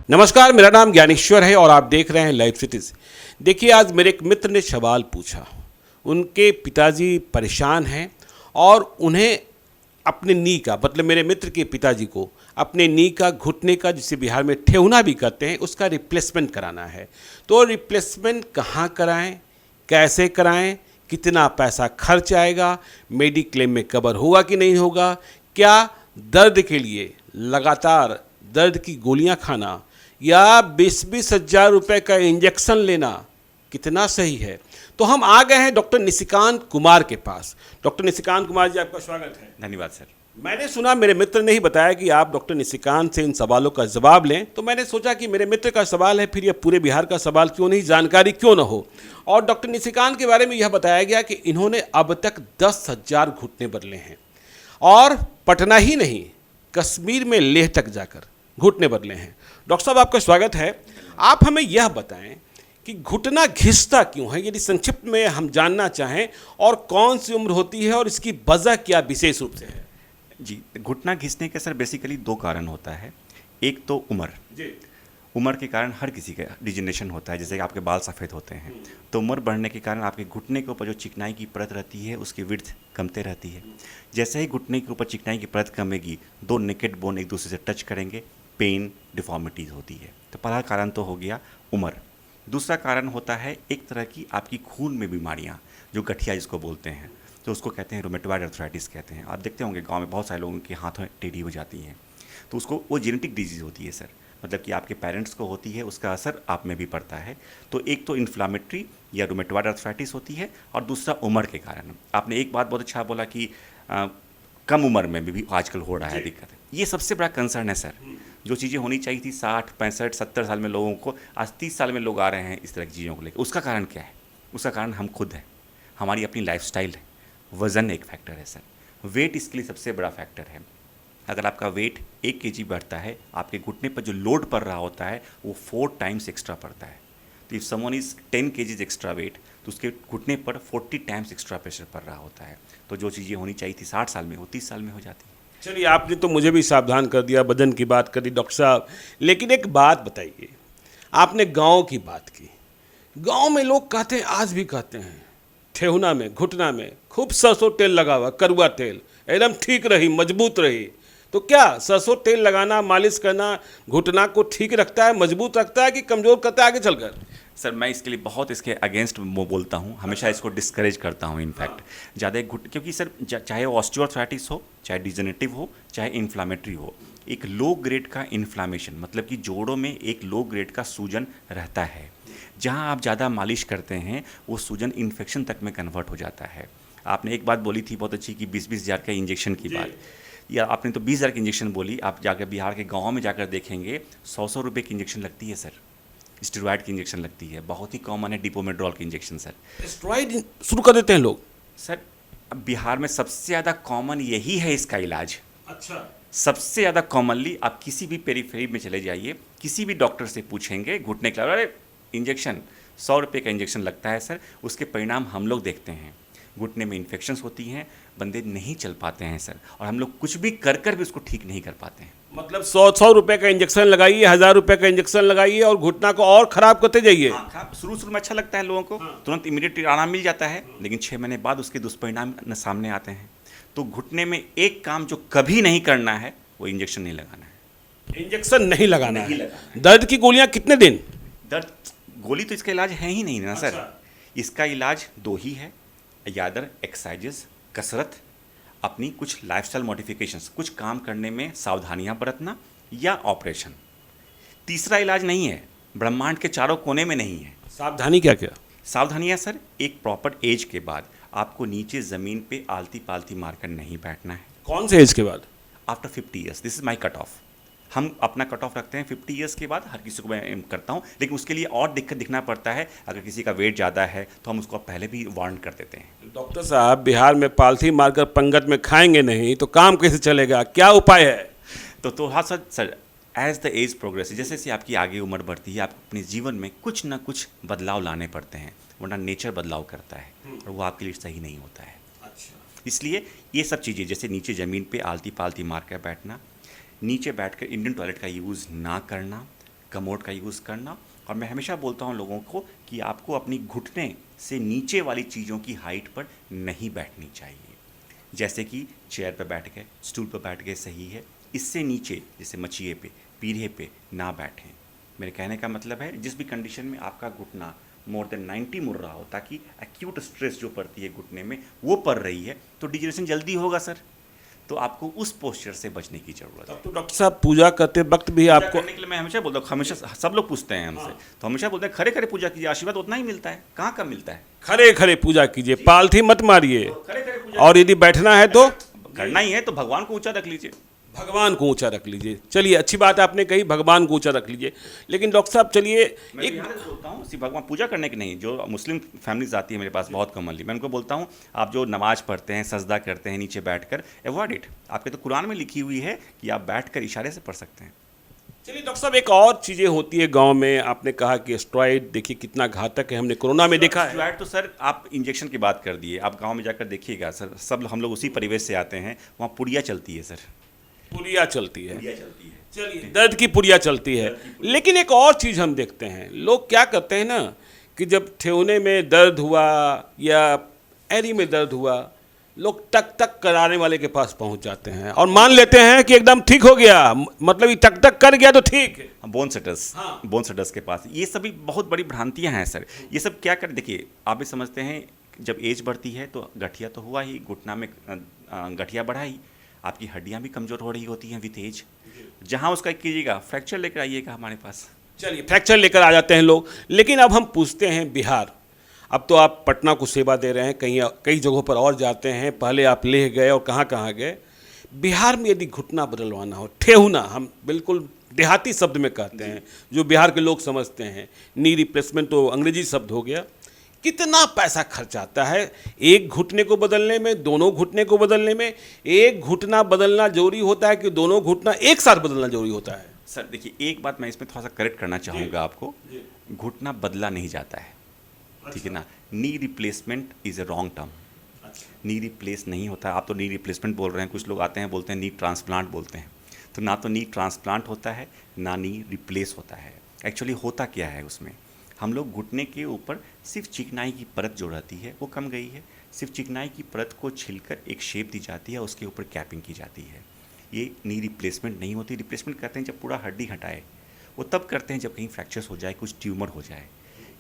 नमस्कार, मेरा नाम ज्ञानेश्वर है और आप देख रहे हैं लाइव सिटीज। देखिए, आज मेरे एक मित्र ने सवाल पूछा। उनके पिताजी परेशान हैं और उन्हें अपने नी का, मतलब मेरे मित्र के पिताजी को अपने नी का, घुटने का, जिसे बिहार में ठेहुना भी कहते हैं, उसका रिप्लेसमेंट कराना है। तो रिप्लेसमेंट कहाँ कराएं, कैसे कराएं, कितना पैसा खर्च आएगा, मेडिक्लेम में कवर होगा कि नहीं होगा, क्या दर्द के लिए लगातार दर्द की गोलियां खाना या 20-20 हज़ार रुपये का इंजेक्शन लेना कितना सही है। तो हम आ गए हैं डॉक्टर निशिकांत कुमार के पास। डॉक्टर निशिकांत कुमार जी, आपका स्वागत है। धन्यवाद सर। मैंने सुना, मेरे मित्र ने ही बताया कि आप डॉक्टर निशिकांत से इन सवालों का जवाब लें, तो मैंने सोचा कि मेरे मित्र का सवाल है, फिर यह पूरे बिहार का सवाल क्यों नहीं, जानकारी क्यों ना हो। और डॉक्टर निशिकांत के बारे में यह बताया गया कि इन्होंने अब तक 10,000 घुटने बदले हैं और पटना ही नहीं, कश्मीर में लेह तक जाकर घुटने बदले हैं। डॉक्टर साहब, आपका स्वागत है। आप हमें यह बताएं कि घुटना घिसता क्यों है, यदि संक्षिप्त में हम जानना चाहें, और कौन सी उम्र होती है और इसकी वजह क्या विशेष रूप से है। जी, घुटना घिसने के सर बेसिकली दो कारण होता है। एक तो उम्र जी। उम्र के कारण हर किसी का डिजेनरेशन होता है। जैसे कि आपके बाल सफ़ेद होते हैं, तो उम्र बढ़ने के कारण आपके घुटने के ऊपर जो चिकनाई की परत रहती है उसकी विड्थ कमते रहती है। जैसे ही घुटने के ऊपर चिकनाई की परत कमेगी, दो नेकेड बोन एक दूसरे से टच करेंगे, पेन, डिफॉर्मिटीज़ होती है। तो पहला कारण तो हो गया उम्र। दूसरा कारण होता है एक तरह की आपकी खून में बीमारियाँ, जो गठिया जिसको बोलते हैं, तो उसको कहते हैं रोमेटॉइड अर्थराइटिस कहते हैं। आप देखते होंगे गांव में बहुत सारे लोगों के हाथों टेढ़ी हो जाती हैं, तो उसको वो जेनेटिक डिजीज़ होती है सर, मतलब कि आपके पेरेंट्स को होती है, उसका असर आप में भी पड़ता है। तो एक तो इन्फ्लामेटरी या रोमेटॉइड अर्थराइटिस होती है, और दूसरा उम्र के कारण। आपने एक बात बहुत अच्छा बोला कि कम उम्र में भी आजकल हो रहा है दिक्कत। ये सबसे बड़ा कंसर्न है सर। जो चीज़ें होनी चाहिए थी 60, 65, 70 साल में लोगों को, आज 30 साल में लोग आ रहे हैं इस तरह की चीज़ों को लेकर। उसका कारण क्या है? उसका कारण हम खुद हैं, हमारी अपनी लाइफस्टाइल है। वज़न एक फैक्टर है सर, वेट इसके लिए सबसे बड़ा फैक्टर है। अगर आपका वेट 1 kg बढ़ता है, आपके घुटने पर जो लोड पड़ रहा होता है वो 4 टाइम्स एक्स्ट्रा पड़ता है। तो if someone is 10 kg extra weight, तो उसके घुटने पर 40 टाइम्स एक्स्ट्रा प्रेशर पड़ रहा होता है। तो जो चीज़ें होनी चाहिए थी 60 साल में, वो 30 साल में हो जाती है। चलिए, आपने तो मुझे भी सावधान कर दिया, वजन की बात करी डॉक्टर साहब। लेकिन एक बात बताइए, आपने गांव की बात की। गांव में लोग कहते हैं, आज भी कहते हैं, ठेहुना में, घुटना में खूब सरसों तेल लगा हुआ, कड़वा तेल, एकदम ठीक रही, मजबूत रही। तो क्या सरसों तेल लगाना, मालिश करना घुटना को ठीक रखता है, मजबूत रखता है, कि कमज़ोर करता है आगे चलकर? सर, मैं इसके लिए बहुत इसके अगेंस्ट बोलता हूँ, हमेशा इसको डिस्करेज करता हूँ इनफैक्ट ज़्यादा क्योंकि सर चाहे ऑस्टियोआर्थराइटिस हो, चाहे डिजेनरेटिव हो, चाहे इन्फ्लामेटरी हो, एक लो ग्रेड का इन्फ्लामेशन, मतलब कि जोड़ों में एक लो ग्रेड का सूजन रहता है। जहाँ आप ज़्यादा मालिश करते हैं वो सूजन इन्फेक्शन तक में कन्वर्ट हो जाता है। आपने एक बात बोली थी बहुत अच्छी कि 20-20 हज़ार का इंजेक्शन की बात, या आपने तो 20 हज़ार की इंजेक्शन बोली। आप जाकर बिहार के गाँव में जाकर देखेंगे 100 रुपये की इंजेक्शन लगती है सर। स्टेरॉइड की इंजेक्शन लगती है, बहुत ही कॉमन है डिपोमेड्रॉल की इंजेक्शन सर। स्टेरॉइड शुरू कर देते हैं लोग सर। अब बिहार में सबसे ज़्यादा कॉमन यही है इसका इलाज। अच्छा। सबसे ज़्यादा कॉमनली आप किसी भी पेरीफेरी में चले जाइए, किसी भी डॉक्टर से पूछेंगे घुटने के, अरे इंजेक्शन 100 रुपये का इंजेक्शन लगता है सर। उसके परिणाम हम लोग देखते हैं, घुटने में इन्फेक्शंस होती हैं, बंदे नहीं चल पाते हैं सर, और हम लोग कुछ भी कर भी उसको ठीक नहीं कर पाते हैं। मतलब 100 रुपये का इंजेक्शन लगाइए, 1000 रुपये का इंजेक्शन लगाइए और घुटना को और खराब करते जाइए। शुरू में अच्छा लगता है लोगों को, तुरंत इमीडिएट आराम मिल जाता है, लेकिन 6 महीने बाद उसके दुष्परिणाम सामने आते हैं। तो घुटने में एक काम जो कभी नहीं करना है, वो इंजेक्शन नहीं लगाना है। इंजेक्शन नहीं लगाना है। दर्द की गोलियां कितने दिन? दर्द गोली तो इसका इलाज है ही नहीं ना सर। इसका इलाज दो ही है, यादर एक्सरसाइजेस, कसरत, अपनी कुछ लाइफस्टाइल मॉडिफिकेशंस, कुछ काम करने में सावधानियां बरतना, या ऑपरेशन। तीसरा इलाज नहीं है, ब्रह्मांड के चारों कोने में नहीं है। सावधानी क्या क्या? सावधानियां सर, एक प्रॉपर एज के बाद आपको नीचे ज़मीन पे आलती पालती मारकर नहीं बैठना है। कौन से एज के बाद? After 50 years, this is my cut off. हम अपना कट ऑफ रखते हैं 50 ईयर्स के बाद, हर किसी को मैं करता हूँ, लेकिन उसके लिए और दिक्कत दिखना पड़ता है। अगर किसी का वेट ज़्यादा है तो हम उसको पहले भी वार्न कर देते हैं। डॉक्टर साहब, बिहार में पालथी मारकर पंगत में खाएंगे नहीं तो काम कैसे चलेगा, क्या उपाय है? तो हाँ sir, as the age progress, जैसे जैसे आपकी आगे उम्र बढ़ती है, आपको अपने जीवन में कुछ ना कुछ बदलाव लाने पड़ते हैं, वरना नेचर बदलाव करता है और वो आपके लिए सही नहीं होता है। अच्छा। इसलिए ये सब चीज़ें, जैसे नीचे ज़मीन पे आलती पालती मार कर बैठना, नीचे बैठकर इंडियन टॉयलेट का यूज़ ना करना, कमोड का यूज़ करना। और मैं हमेशा बोलता हूँ लोगों को कि आपको अपनी घुटने से नीचे वाली चीज़ों की हाइट पर नहीं बैठनी चाहिए। जैसे कि चेयर पर बैठ गए, स्टूल पर बैठ गए, सही है। इससे नीचे जैसे मचिए पे, पीढ़े पे ना बैठें। मेरे कहने का मतलब है जिस भी कंडीशन में आपका घुटना मोर देन 90 मुड़ रहा हो, ताकि एक्यूट स्ट्रेस जो पड़ती है घुटने में वो पड़ रही है, तो डिजनरेशन जल्दी होगा सर। तो आपको उस पोस्चर से बचने की जरूरत है। तो डॉक्टर साहब पूजा करते वक्त भी पूजा आपको करने के लिए मैं हमेशा बोलता हूँ, हमेशा सब लोग पूछते हैं हमसे, तो हमेशा बोलते हैं खड़े खड़े पूजा कीजिए, आशीर्वाद उतना ही मिलता है। कहाँ कम मिलता है? खड़े खड़े पूजा कीजिए, पालथी मत मारिए। खड़े खड़े पूजा और यदि बैठना है तो करना ही है तो भगवान को ऊंचा रख लीजिए। भगवान को ऊंचा रख लीजिए। चलिए, अच्छी बात आपने कही, भगवान को ऊंचा रख लीजिए। लेकिन डॉक्टर साहब चलिए मैं एक यहाँ से बोलता हूँ सिर्फ भगवान पूजा करने की नहीं, जो मुस्लिम फैमिलीज आती है मेरे पास बहुत कॉमनली, मैं उनको बोलता हूँ आप जो नमाज पढ़ते हैं, सजदा करते हैं नीचे बैठकर, अवॉइड इट। आपके तो कुरान में लिखी हुई है कि आप बैठकर इशारे से पढ़ सकते हैं। चलिए डॉक्टर साहब, एक और चीज़ें होती है गांव में। आपने कहा कि स्टेरॉइड देखिए कितना घातक है, हमने कोरोना में देखा है। स्टेरॉइड तो सर आप इंजेक्शन की बात कर दिए, आप गांव में जाकर देखिएगा सर, सब हम लोग उसी परिवेश से आते हैं, वहाँ पुड़िया चलती है सर, पुड़िया चलती है। पुड़िया चलती है। चलिए, दर्द की पुड़िया चलती है। लेकिन एक और चीज़ हम देखते हैं, लोग क्या करते हैं ना कि जब ठेहुने में दर्द हुआ या एरी में दर्द हुआ, लोग टक टक कराने वाले के पास पहुंच जाते हैं और मान लेते हैं कि एकदम ठीक हो गया, मतलब ये टक टक कर गया तो ठीक है। बोन सेटर्स, हाँ। बोन सेटर्स के पास ये सभी बहुत बड़ी भ्रांतियां हैं सर। ये सब क्या कर, देखिए आप भी समझते हैं जब एज बढ़ती है तो गठिया तो हुआ ही, घुटना में गठिया बढ़ा ही, आपकी हड्डियां भी कमज़ोर हो रही होती हैं विथ एज। जहाँ उसका कीजिएगा, फ्रैक्चर लेकर आइएगा हमारे पास। चलिए, फ्रैक्चर लेकर आ जाते हैं लोग। लेकिन अब हम पूछते हैं बिहार, अब तो आप पटना को सेवा दे रहे हैं, कहीं कई जगहों पर और जाते हैं, पहले आप लेह गए और कहाँ कहाँ गए। बिहार में यदि घुटना बदलवाना हो, ठेहुना, हम बिल्कुल देहाती शब्द में कहते हैं जो बिहार के लोग समझते हैं, नी रिप्लेसमेंट तो अंग्रेजी शब्द हो गया, कितना पैसा खर्च आता है एक घुटने को बदलने में, दोनों घुटने को बदलने में? एक घुटना बदलना जरूरी होता है कि दोनों घुटना एक साथ बदलना जरूरी होता है? सर देखिए, एक बात मैं इसमें थोड़ा सा करेक्ट करना चाहूँगा आपको, घुटना बदला नहीं जाता है, ठीक है ना। Knee replacement is a wrong term. Knee replace नहीं होता। आप तो नी रिप्लेसमेंट बोल रहे हैं, कुछ लोग आते हैं बोलते हैं नी ट्रांसप्लांट बोलते हैं, तो ना तो नी ट्रांसप्लांट होता है ना नी रिप्लेस होता है। एक्चुअली होता क्या है उसमें, हम लोग घुटने के ऊपर सिर्फ चिकनाई की परत जो रहती है वो कम गई है, सिर्फ चिकनाई की परत को छिलकर एक शेप दी जाती है, उसके ऊपर कैपिंग की जाती है। ये नी रिप्लेसमेंट नहीं होती। रिप्लेसमेंट करते हैं जब पूरा हड्डी हटाए, वो तब करते हैं जब कहीं फ्रैक्चर्स हो जाए, कुछ ट्यूमर हो जाए।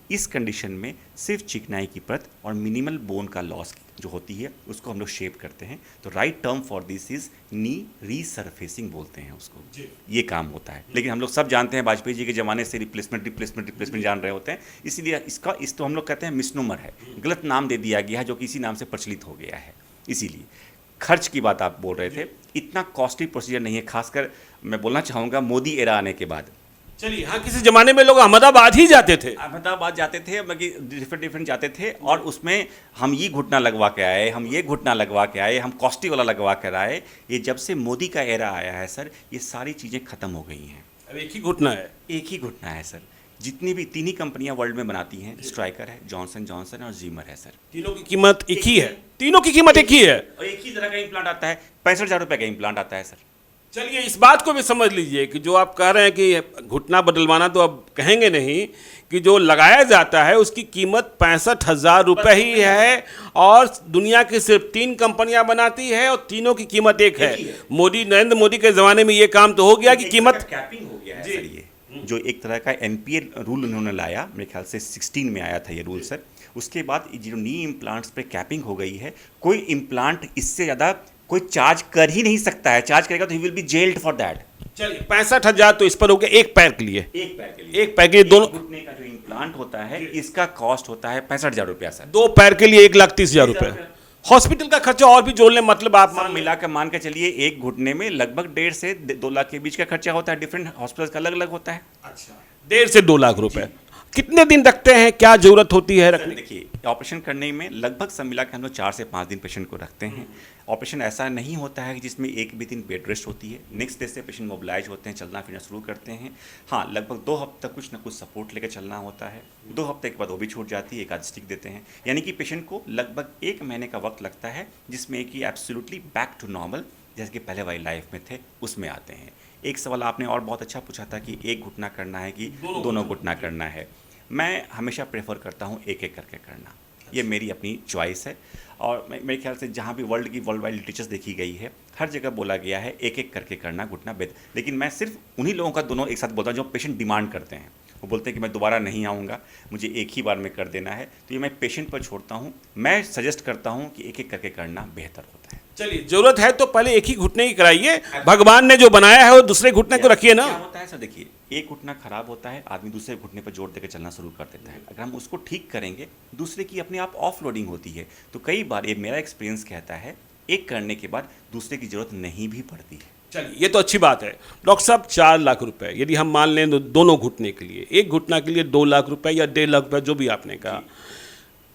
इस कंडीशन में सिर्फ चिकनाई की परत और मिनिमल बोन का लॉस जो होती है उसको हम लोग शेप करते हैं। तो right term for this is knee resurfacing बोलते हैं उसको, ये काम होता है। लेकिन हम लोग सब जानते हैं वाजपेयी जी के ज़माने से रिप्लेसमेंट जान रहे होते हैं, इसीलिए इस तो हम लोग कहते हैं मिसनोमर है, गलत नाम दे दिया गया है जो कि इसी नाम से प्रचलित हो गया है। इसीलिए खर्च की बात आप बोल रहे थे, इतना कॉस्टली प्रोसीजर नहीं है, खासकर मैं बोलना चाहूँगा मोदी एरा आने के बाद। चलिए, हाँ, किसी जमाने में लोग अहमदाबाद ही जाते थे, अहमदाबाद जाते थे, डिफरेंट डिफरेंट जाते थे, और उसमें हम ये घुटना लगवा के आए, हम ये घुटना लगवा के आए, हम कॉस्टली वाला लगवा कर आए। ये जब से मोदी का एरा आया है सर, ये सारी चीज़ें ख़त्म हो गई हैं। अब एक ही घुटना है। एक ही घुटना है सर। जितनी भी 3 ही कंपनियां वर्ल्ड में बनाती हैं, स्ट्राइकर है, जॉनसन जॉनसन और जीमर है सर। तीनों की कीमत एक ही है, तीनों की कीमत एक ही है, और एक ही तरह का इम्प्लांट आता है, 65,000 रुपये का इम्प्लांट आता है सर। चलिए, इस बात को भी समझ लीजिए कि जो आप कह रहे हैं कि घुटना बदलवाना, तो अब कहेंगे नहीं कि जो लगाया जाता है उसकी कीमत 65,000 रुपये ही है, और दुनिया की सिर्फ 3 कंपनियां बनाती है और तीनों की कीमत एक है। मोदी, नरेंद्र मोदी के ज़माने में ये काम तो हो गया कि कीमत कैपिंग हो गया है सर। ये जो एक तरह का NPA रूल उन्होंने लाया, मेरे ख्याल से 16 में आया था ये रूल सर। उसके बाद जो नी इम्प्लांट्स पे कैपिंग हो गई है, कोई इम्प्लांट इससे ज़्यादा कोई चार्ज कर ही नहीं सकता है। चार्ज करेगा तो he will be gelled for that. चलिए, 65,000 तो इस पर हो गया एक पैर के लिए। एक पैर के लिए, एक पैर के लिए दोनों घुटने का जो इम्प्लांट होता है इसका कॉस्ट होता है 65,000 रुपया सर। 2 पैर के लिए 1,30,000 रुपये। हॉस्पिटल का खर्चा और भी जोड़ लें, मतलब आप सब मिला कर मान के चलिए एक घुटने में लगभग 1.5 से 2 लाख के बीच का खर्चा होता है। डिफरेंट हॉस्पिटल का अलग अलग होता है। अच्छा, 1.5 से 2 लाख रुपए। कितने दिन रखते हैं, क्या जरूरत होती है रखने? देखिए, ऑपरेशन करने में लगभग सब मिला के हम लोग 4 से 5 दिन पेशेंट को रखते हैं। ऑपरेशन ऐसा नहीं होता है कि जिसमें एक भी दिन बेड रेस्ट होती है। नेक्स्ट डे से पेशेंट मोबिलाइज होते हैं, चलना फिरना शुरू करते हैं। हाँ, लगभग 2 हफ्ते तक कुछ ना कुछ सपोर्ट लेकर चलना होता है। 2 हफ्ते के बाद वो भी छूट जाती है, एक आध स्टिक देते हैं। यानी कि पेशेंट को लगभग 1 महीने का वक्त लगता है, जिसमें कि एब्सोल्युटली बैक टू नॉर्मल जैसे कि पहले वाली लाइफ में थे उसमें आते हैं। एक सवाल आपने और बहुत अच्छा पूछा था कि एक घुटना करना है कि दोनों घुटना करना है। मैं हमेशा प्रेफर करता हूँ एक एक करके करना, ये मेरी अपनी चॉइस है। और मेरे ख्याल से जहाँ भी वर्ल्ड वाइड लिटरेचर्स देखी गई है, हर जगह बोला गया है एक एक करके करना घुटना बेहतर। लेकिन मैं सिर्फ उन्हीं लोगों का दोनों एक साथ बोलता हूँ जो पेशेंट डिमांड करते हैं। वो बोलते हैं कि मैं दोबारा नहीं आऊँगा, मुझे एक ही बार में कर देना है, तो ये मैं पेशेंट पर छोड़ता हूँ। मैं सजेस्ट करता हूँ कि एक एक करके करना बेहतर होता है। चलिए, जरूरत है तो पहले एक ही घुटने की कराइए, भगवान ने जो बनाया है वो दूसरे घुटने को रखिए ना। क्या होता है सर, देखिए एक घुटना खराब होता है, आदमी दूसरे घुटने पर जोर देकर चलना शुरू कर देता है। अगर हम उसको ठीक करेंगे, दूसरे की अपने आप ऑफ लोडिंग होती है। तो कई बार ये मेरा एक्सपीरियंस कहता है, एक करने के बाद दूसरे की जरूरत नहीं भी पड़ती है। चलिए, ये तो अच्छी बात है। डॉक्टर साहब, 4 लाख रुपए यदि हम मान लें दोनों घुटने के लिए, एक घुटना के लिए 2 लाख रुपए या 1.5 लाख रुपए, जो भी आपने कहा,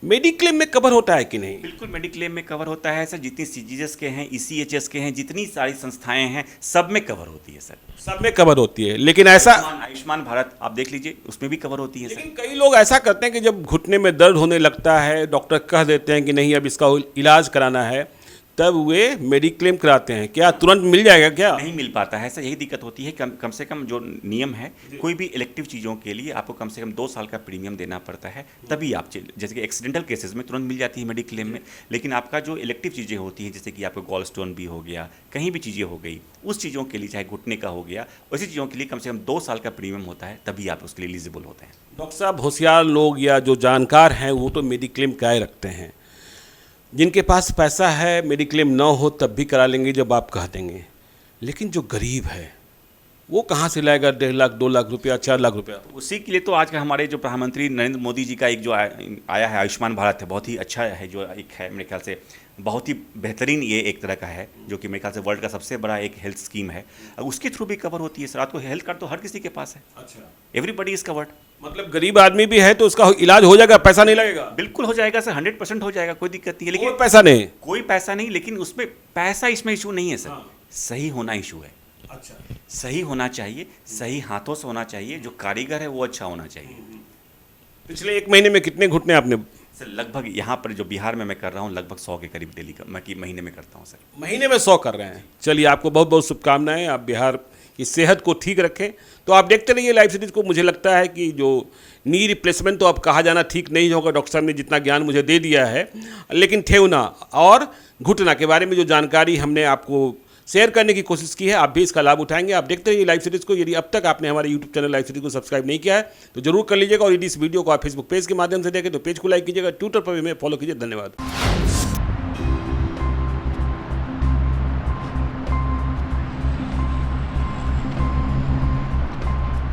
मेडिक्लेम में कवर होता है कि नहीं? बिल्कुल मेडिक्लेम में कवर होता है सर। जितनी सीजीएस के हैं, ईसीएचएस के हैं, जितनी सारी संस्थाएं हैं, सब में कवर होती है सर। सब में कवर होती है, लेकिन ऐसा आयुष्मान भारत आप देख लीजिए, उसमें भी कवर होती है सर। लेकिन कई लोग ऐसा करते हैं कि जब घुटने में दर्द होने लगता है, डॉक्टर कह देते हैं कि नहीं अब इसका इलाज कराना है, तब वे मेडिक्लेम कराते हैं। क्या तुरंत मिल जाएगा क्या? नहीं मिल पाता है सर, यही दिक्कत होती है। कम से कम जो नियम है, कोई भी इलेक्टिव चीज़ों के लिए आपको कम से कम 2 साल का प्रीमियम देना पड़ता है, तभी आप जैसे कि एक्सीडेंटल केसेस में तुरंत मिल जाती है मेडिक्लेम में। लेकिन आपका जो इलेक्टिव चीज़ें होती हैं, जैसे कि आपको गॉल स्टोन भी हो गया, कहीं भी चीज़ें हो गई, उस चीज़ों के लिए, चाहे घुटने का हो गया, वैसी चीज़ों के लिए कम से कम 2 साल का प्रीमियम होता है, तभी आप उसके लिए एलिजिबल होते हैं। डॉक्टर साहब, होशियार लोग या जो जानकार हैं वो तो मेडिक्लेम कराए रखते हैं। जिनके पास पैसा है, मेडिक्लेम ना हो तब भी करा लेंगे जब आप कह देंगे। लेकिन जो गरीब है वो कहाँ से लाएगा 1.5 लाख, 2 लाख रुपया, 4 लाख रुपया? उसी के लिए तो आज का हमारे जो प्रधानमंत्री नरेंद्र मोदी जी का एक जो आया है आयुष्मान भारत है, बहुत ही अच्छा है। जो एक है मेरे ख्याल से बहुत ही बेहतरीन, ये एक तरह का है जो कि मेरे ख्याल से वर्ल्ड का सबसे बड़ा एक हेल्थ स्कीम है। उसके थ्रू भी कवर होती है सर। आपको हेल्थ कार्ड तो हर किसी के पास है। अच्छा, एवरीबडी इज कवर्ड। मतलब गरीब आदमी भी है तो उसका इलाज हो जाएगा, पैसा नहीं लगेगा? बिल्कुल हो जाएगा सर, 100% हो जाएगा, कोई दिक्कत नहीं है। लेकिन कोई पैसा नहीं? कोई पैसा नहीं, लेकिन उसमें पैसा इसमें इशू नहीं है सर। हाँ। सही होना इशू है। अच्छा, सही होना चाहिए, सही हाथों से होना चाहिए, जो कारीगर है वो अच्छा होना चाहिए। पिछले 1 महीने में कितने घुटने आपने? सर लगभग यहाँ पर जो बिहार में मैं कर रहा हूँ, लगभग 100 के करीब डेली का मैं महीने में करता हूँ सर। महीने में 100 कर रहे हैं। चलिए, आपको बहुत बहुत शुभकामनाएं। आप बिहार की सेहत को ठीक रखें। तो आप देखते रहिए लाइव सीरीज को। मुझे लगता है कि जो नी रिप्लेसमेंट तो अब कहा जाना ठीक नहीं होगा, डॉक्टर साहब ने जितना ज्ञान मुझे दे दिया है, लेकिन ठेवना और घुटना के बारे में जो जानकारी हमने आपको शेयर करने की कोशिश की है, आप भी इसका लाभ उठाएंगे। आप देखते रहिए लाइव सीरीज को। यदि अब तक आपने हमारे यूट्यूब चैनल लाइव सीरीज को सब्सक्राइब नहीं किया है तो जरूर कर लीजिएगा। और यदि इस वीडियो को आप फेसबुक पेज के माध्यम से देखें तो पेज को लाइक कीजिएगा, ट्विटर पर भी हमें फॉलो कीजिए। धन्यवाद।